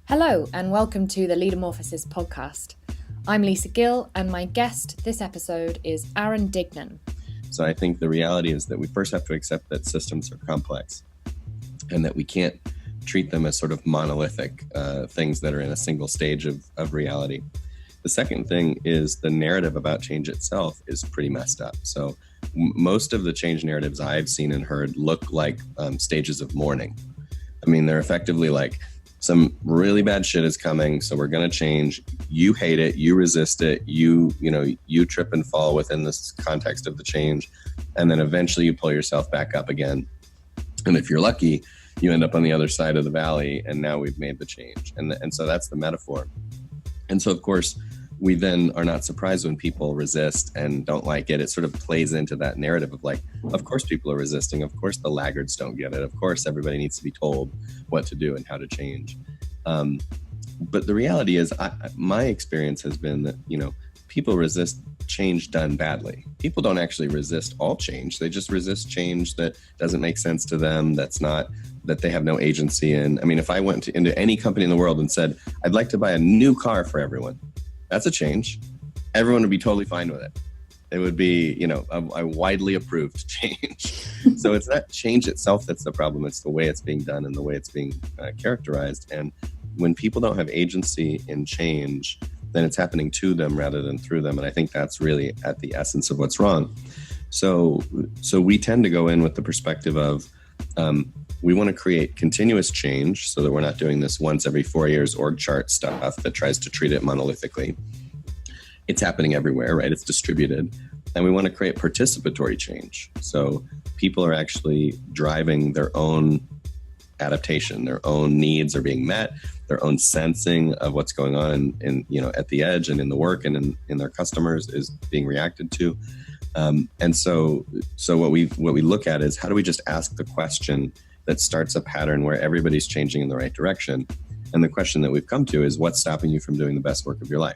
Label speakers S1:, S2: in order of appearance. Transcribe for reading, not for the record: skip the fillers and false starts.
S1: Hello and welcome to the Leadermorphosis podcast. I'm Lisa Gill and my guest this episode is Dignan.
S2: So I think the reality is that we first have to accept that systems are complex and that we can't treat them as sort of monolithic things that are in a single stage of reality. The second thing is the narrative about change itself is pretty messed up. So most of the change narratives I've seen and heard look like stages of mourning. I mean, they're effectively like, some really bad shit is coming, so we're going to change. You hate it, you resist it, you trip and fall within this context of the change, and then eventually you pull yourself back up again. And if you're lucky, you end up on the other side of the valley, and now we've made the change. And so that's the metaphor. And so, of course, we then are not surprised when people resist and don't like it. It sort of plays into that narrative of like, of course people are resisting. Of course the laggards don't get it. Of course everybody needs to be told what to do and how to change. But the reality is, my experience has been that, people resist change done badly. People don't actually resist all change. They just resist change that doesn't make sense to them, that they have no agency in. I mean, if I went into any company in the world and said, I'd like to buy a new car for everyone, that's a change. Everyone would be totally fine with it. It would be, a widely approved change. So it's not change itself that's the problem. It's the way it's being done and the way it's being characterized. And when people don't have agency in change, then it's happening to them rather than through them. And I think that's really at the essence of what's wrong. So we tend to go in with the perspective of, we want to create continuous change so that we're not doing this once every 4 years org chart stuff that tries to treat it monolithically. It's happening everywhere, right? It's distributed. And we want to create participatory change. So people are actually driving their own adaptation, their own needs are being met, their own sensing of what's going on in at the edge and in the work and in their customers is being reacted to. And so what we look at is, how do we just ask the question that starts a pattern where everybody's changing in the right direction? And the question that we've come to is, what's stopping you from doing the best work of your life?